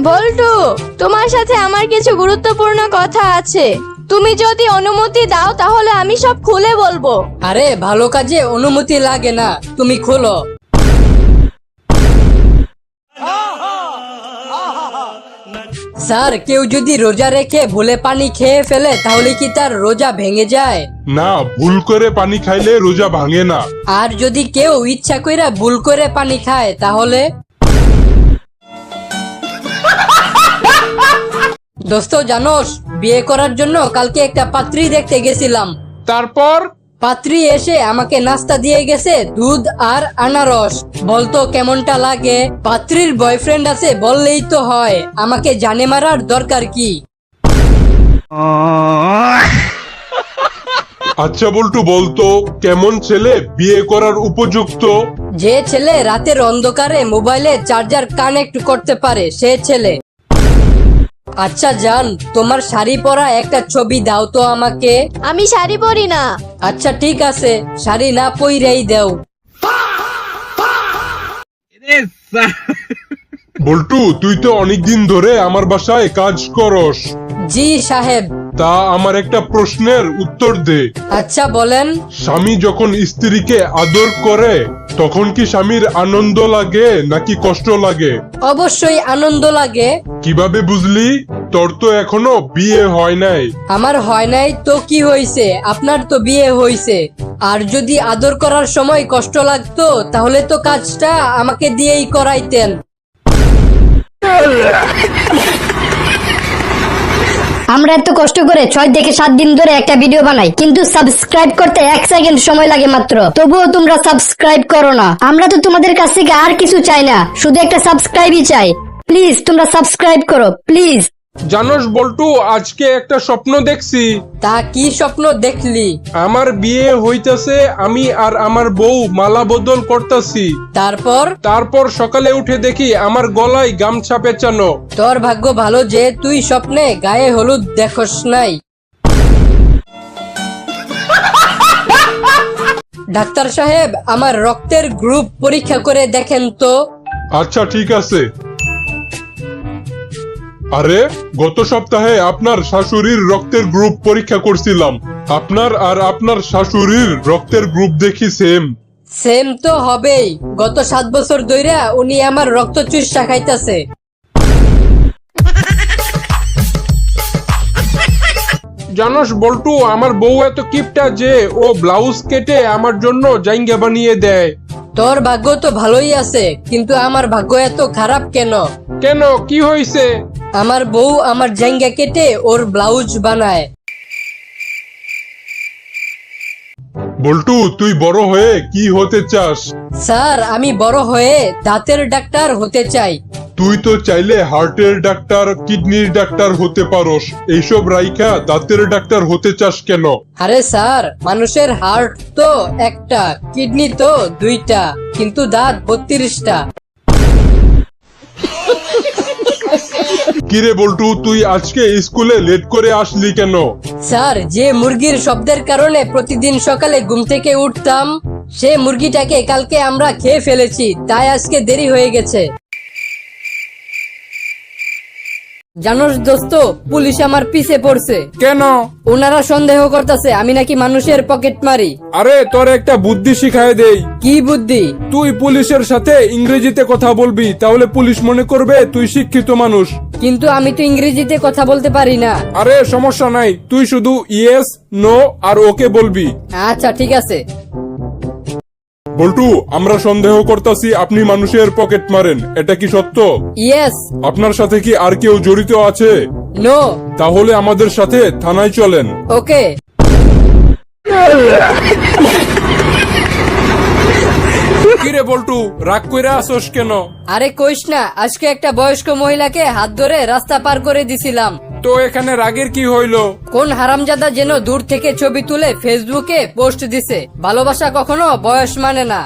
বল্টু, তোমার সাথে আমার কিছু গুরুত্বপূর্ণ কথা আছে। তুমি যদি অনুমতি দাও তাহলে আমি সব খুলে বলবো। আরে ভালো কাজে অনুমতি লাগে না, তুমি খোলো। স্যার, কেউ যদি রোজা রেখে ভুলে পানি খেয়ে ফেলে তাহলে কি তার রোজা ভেঙে যায়? না, ভুল করে পানি খাইলে রোজা ভাঙে না। আর যদি কেউ ইচ্ছা কইরা ভুল করে পানি খায় তাহলে? দোস্ত জানোস, বিয়ে করার জন্য কালকে একটা পাত্রী দেখতে গেছিলাম। তারপর পাত্রী এসে আমাকে নাস্তা দিয়ে গেছে দুধ আর আনারস। বলতো কেমনটা লাগে? পাত্রীর বয়ফ্রেন্ড আছে বললেই তো হয়, আমাকে জানে মারার দরকার কি? আচ্ছা বল্টু, বলতো কেমন ছেলে বিয়ে করার উপযুক্ত? যে ছেলে রাতের অন্ধকারে মোবাইলে চার্জার কানেক্ট করতে পারে সে ছেলে। আচ্ছা জান, তোমার শাড়ি পরা একটা ছবি দাও তো আমাকে। আমি শাড়ি পরি না। আচ্ছা ঠিক আছে, শাড়ি না পইরাই দাও। বল্টু, তুই তো অনেকদিন ধরে আমার বাসায় কাজ করস। জি সাহেব। তা আমার একটা প্রশ্নের উত্তর দে। আচ্ছা বলেন। স্বামী যখন স্ত্রীকে আদর করে তখন কি স্বামীর আনন্দ লাগে নাকি কষ্ট লাগে? অবশ্যই আনন্দ লাগে। কিভাবে বুঝলি? তোর তো এখনো বিয়ে হয় নাই। আমার হয় নাই তো কি হয়েছে, আপনার তো বিয়ে হয়েছে। আর যদি আদর করার সময় কষ্ট লাগতো তাহলে তো কাজটা আমাকে দিয়েই করাইতেন। আমরা এত কষ্ট করে 6 থেকে 7 দিন ধরে একটা ভিডিও বানাই, কিন্তু সাবস্ক্রাইব করতে 1 সেকেন্ড সময় লাগে মাত্র। তবুও তোমরা সাবস্ক্রাইব করো না। আমরা তো তোমাদের কাছ থেকে আর কিছু চাই না, শুধু একটা সাবস্ক্রাইবই চাই। প্লিজ তোমরা সাবস্ক্রাইব করো প্লিজ। জানোস বল্টু, আজকে একটা স্বপ্ন দেখছি। তা কি স্বপ্ন দেখলি? আমার বিয়ে হইতাছে, আমি আর আমার বউ মালা বদল করতাছি। তারপর সকালে উঠে দেখি আমার গলায় গামছা পেঁচানো। তোর ভাগ্য ভালো যে তুই স্বপ্নে গায়ে হলুদ দেখস নাই। ডাক্তার সাহেব, আমার রক্তের গ্রুপ পরীক্ষা করে দেখেন তো। আচ্ছা ঠিক আছে। আরে, গত সপ্তাহে আপনার শাশুড়ির রক্তের গ্রুপ পরীক্ষা করছিলাম। আপনার আর আপনার শাশুড়ির রক্তের গ্রুপ দেখি সেম। সেম তো হবেই, গত 7 বছর ধইরা উনি আমার রক্ত চুষা খাইতাছে। জানোস বল্টু, আমার বউ এত কিপটা যে ও ব্লাউজ কেটে আমার জন্য জাইঙ্গা বানিয়ে দেয়। তোর ভাগ্য তো ভালোই আছে, কিন্তু আমার ভাগ্য এত খারাপ কেন? কেন, কি হয়েছে? আমার বউ আমার জাইঙ্গা কেটে ওর ব্লাউজ বানায়। বল্টু, তুই বড় হয়ে কি হতে চাস? স্যার, আমি বড় হয়ে দাঁতের ডাক্তার হতে চাই। তুই তো চাইলে হার্টের ডাক্তার, কিডনির ডাক্তার হতে পারস। এইসব রাইখা দাঁতের ডাক্তার হতে চাস কেন? আরে স্যার, মানুষের হার্ট তো একটা, কিডনি তো 2টা, কিন্তু দাঁত 32টা। কিরে বল্টু, তুই আজকে স্কুলে লেট করে আসলি কেন? স্যার, যে মুরগির শব্দের কারণে প্রতিদিন সকালে ঘুম থেকে উঠতাম, সে মুরগিটাকে কালকে আমরা খেয়ে ফেলেছি, তাই আজকে দেরি হয়ে গেছে। জানোস দোস্ত, পুলিশ আমার পিছে পড়ছে। কেন? ওনারা সন্দেহ করতেছে আমি নাকি মানুষের পকেট মারি। আরে, তোর একটা বুদ্ধি শিখায় দেই। কি বুদ্ধি? তুই পুলিশের সাথে ইংরেজিতে কথা বলবি, তাহলে পুলিশ মনে করবে তুই শিক্ষিত মানুষ। কিন্তু আমি তো ইংরেজিতে কথা বলতে পারি না। আরে সমস্যা নাই, তুই শুধু ইয়েস, নো আর ওকে বলবি। আচ্ছা ঠিক আছে। বল্টু, আমরা সন্দেহ করতেছি আপনি মানুষের পকেট মারেন, এটা কি সত্য? ইয়েস। আপনার সাথে কি আর কেউ জড়িত আছে? নো। তাহলে আমাদের সাথে থানায় চলেন। ওকে। কিরে বল্টু, রাগ কইরা আসোস কেন? আরে কইস না, আজকে একটা বয়স্ক মহিলাকে হাত ধরে রাস্তা পার করে দিছিলাম। তো এখানে রাগের কি হইলো? কোন হারামজাদা যেন দূর থেকে ছবি তুলে ফেসবুকে পোস্ট দিছে। ভালোবাসা কখনো বয়স মানে না।